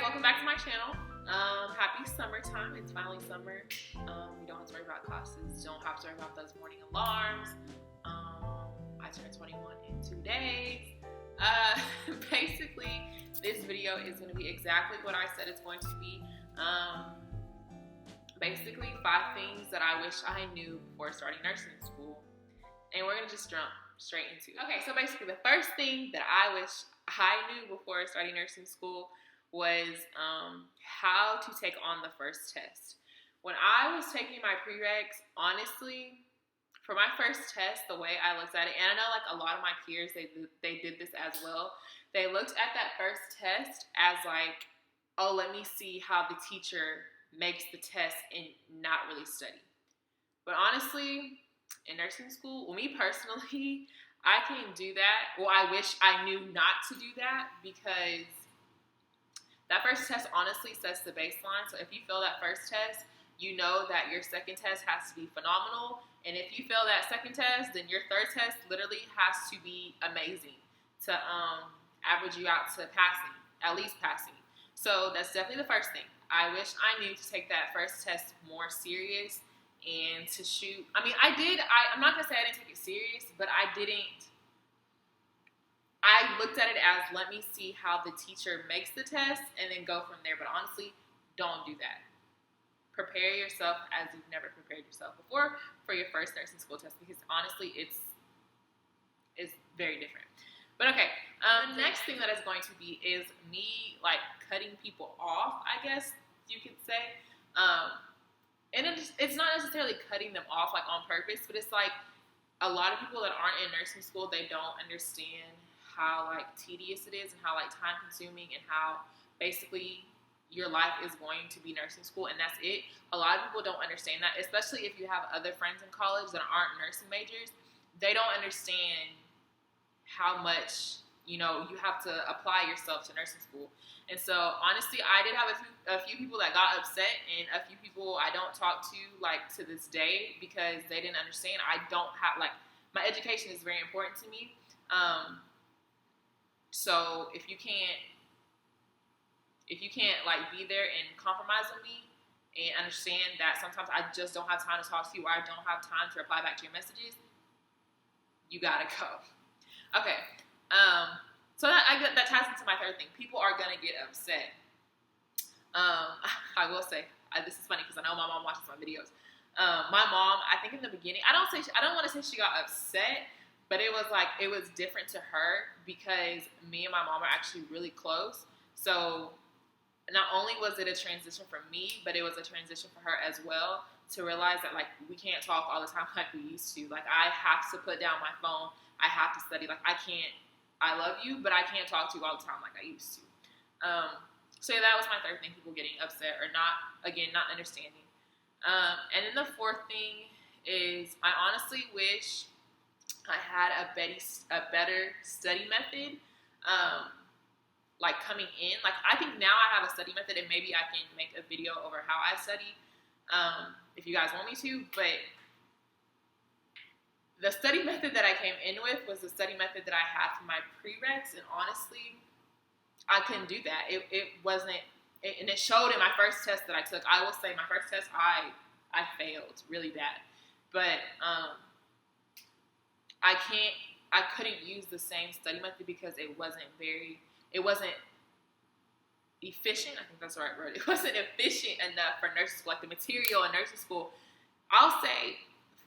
welcome back to my channel. Happy summertime. It's finally summer. We don't have to worry about classes. Don't have to worry about those morning alarms. I turned 21 in 2 days. Basically, this video is going to be exactly what I said it's going to be. Basically, 5 things that I wish I knew before starting nursing school. And we're going to just jump straight into it. Okay, so basically the first thing that I wish I knew before starting nursing school was how to take on the first test. When I was taking my prereqs, honestly, for my first test, the way I looked at it, and I know like a lot of my peers, they did this as well. They looked at that first test as like, oh, let me see how the teacher makes the test and not really study. But honestly, in nursing school, well, me personally, I can't do that. Well, I wish I knew not to do that because that first test honestly sets the baseline. So if you fail that first test, you know that your second test has to be phenomenal. And if you fail that second test, then your third test literally has to be amazing to average you out to passing, at least passing. So that's definitely the first thing. I wish I knew to take that first test more serious and to shoot. I mean, I'm not going to say I didn't take it serious, but I looked at it as, let me see how the teacher makes the test and then go from there. But honestly, don't do that. Prepare yourself as you've never prepared yourself before for your first nursing school test, because honestly, it's very different. But okay, the next thing that is going to be is me like cutting people off, I guess you could say. And it's not necessarily cutting them off like on purpose, but it's like a lot of people that aren't in nursing school, they don't understand how like tedious it is and how like time consuming and how basically your life is going to be nursing school and that's it. A lot of people don't understand that, especially if you have other friends in college that aren't nursing majors. They don't understand how much, you have to apply yourself to nursing school. And so honestly, I did have a few people that got upset and a few people I don't talk to like to this day because they didn't understand. I don't have like, my education is very important to me. So if you can't like be there and compromise with me and understand that sometimes I just don't have time to talk to you or I don't have time to reply back to your messages, you gotta go. Okay. So that ties into my third thing. People are gonna get upset. I will say this is funny because I know my mom watches my videos. My mom, I think in the beginning, I don't want to say she got upset, but it was different to her because me and my mom are actually really close. So not only was it a transition for me, but it was a transition for her as well to realize that like we can't talk all the time like we used to. Like I have to put down my phone. I have to study. Like I love you, but I can't talk to you all the time like I used to. So yeah, that was my third thing, people getting upset or not understanding. And then the fourth thing is I honestly wish I had a better study method. Like coming in, like I think now I have a study method and maybe I can make a video over how I study if you guys want me to, but the study method that I came in with was the study method that I had for my prereqs, and honestly, I couldn't do that. It wasn't, and it showed in my first test that I took. I will say my first test, I failed really bad, but I couldn't use the same study method because it wasn't efficient. I think that's the right word. It wasn't efficient enough for nursing school. Like the material in nursing school, I'll say,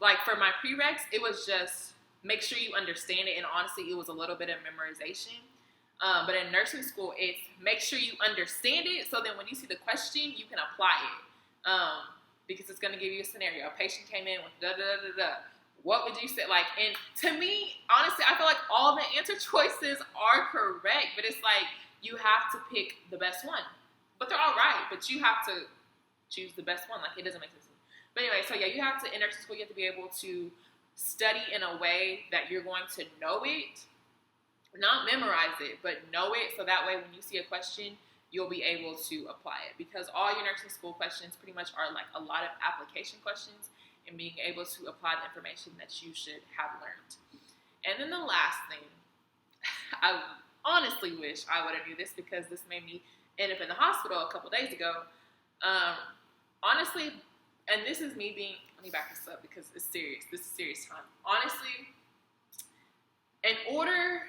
like for my prereqs, it was just make sure you understand it. And honestly, it was a little bit of memorization. But in nursing school, it's make sure you understand it. So then when you see the question, you can apply it. Because it's going to give you a scenario. A patient came in with da-da-da-da-da. What would you say? Like, and to me, honestly, I feel like all the answer choices are correct. But it's like, you have to pick the best one. But they're all right. But you have to choose the best one. Like, it doesn't make sense. But anyway, so yeah, you have to, in nursing school, you have to be able to study in a way that you're going to know it, not memorize it, but know it. So that way, when you see a question, you'll be able to apply it. Because all your nursing school questions pretty much are like a lot of application questions and being able to apply the information that you should have learned. And then the last thing, I honestly wish I would have knew this because this made me ended up in the hospital a couple days ago. Honestly, and this is me being, let me back this up because it's serious. This is serious time. Honestly, in order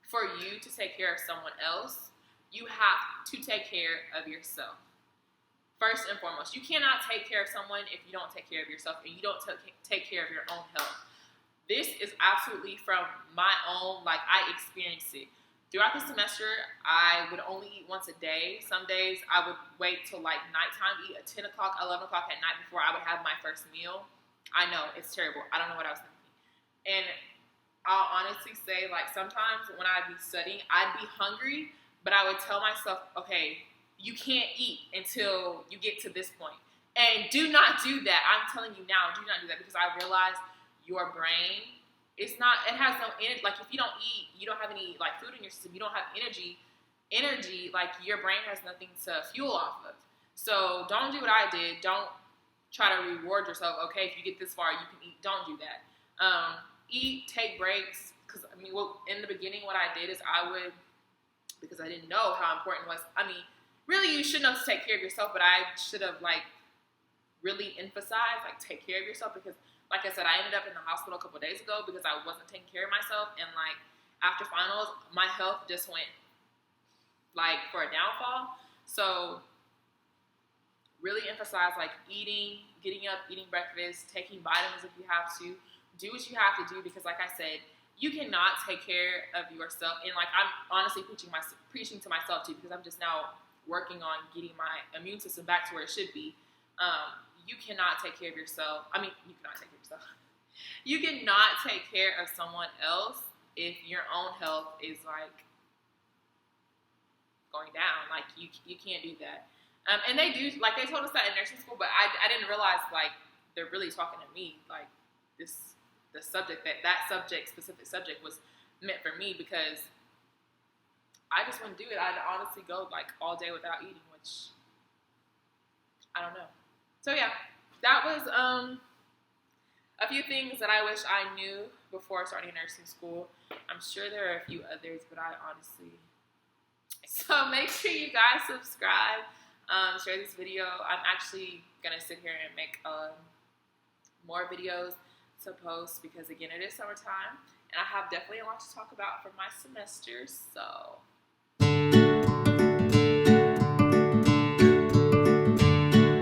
for you to take care of someone else, you have to take care of yourself. First and foremost, you cannot take care of someone if you don't take care of yourself and you don't take care of your own health. This is absolutely from my own, like, I experienced it. Throughout the semester, I would only eat once a day. Some days I would wait till like nighttime, eat at 10 o'clock, 11 o'clock at night before I would have my first meal. I know, it's terrible. I don't know what I was thinking. And I'll honestly say, like, sometimes when I'd be studying, I'd be hungry, but I would tell myself, okay, you can't eat until you get to this point. And do not do that. I'm telling you now, do not do that, because I realized your brain, it has no energy. Like, if you don't eat, you don't have any, like, food in your system, you don't have energy, like, your brain has nothing to fuel off of. So don't do what I did. Don't try to reward yourself. Okay, if you get this far, you can eat. Don't do that. Eat, take breaks. Because, I mean, in the beginning, what I did is because I didn't know how important it was. I mean, really, you shouldn't have to take care of yourself, but I should have, like, really emphasized, like, take care of yourself, because, like I said, I ended up in the hospital a couple of days ago because I wasn't taking care of myself, and, like, after finals, my health just went, like, for a downfall. So really emphasize, like, eating, getting up, eating breakfast, taking vitamins if you have to. Do what you have to do, because, like I said, you cannot take care of yourself. And, like, I'm honestly preaching to myself too, because I'm just now working on getting my immune system back to where it should be. You cannot take care of yourself. I mean, you cannot take care of yourself. You cannot take care of someone else if your own health is, like, going down. Like, you can't do that. And they do, like, they told us that in nursing school, but I didn't realize, like, they're really talking to me. Like, specific subject was meant for me, because I just wouldn't do it. I'd honestly go, like, all day without eating, which I don't know. So yeah, that was a few things that I wish I knew before starting nursing school. I'm sure there are a few others, but I honestly. So make sure you guys subscribe, share this video. I'm actually gonna sit here and make more videos to post, because again, it is summertime and I have definitely a lot to talk about for my semester. So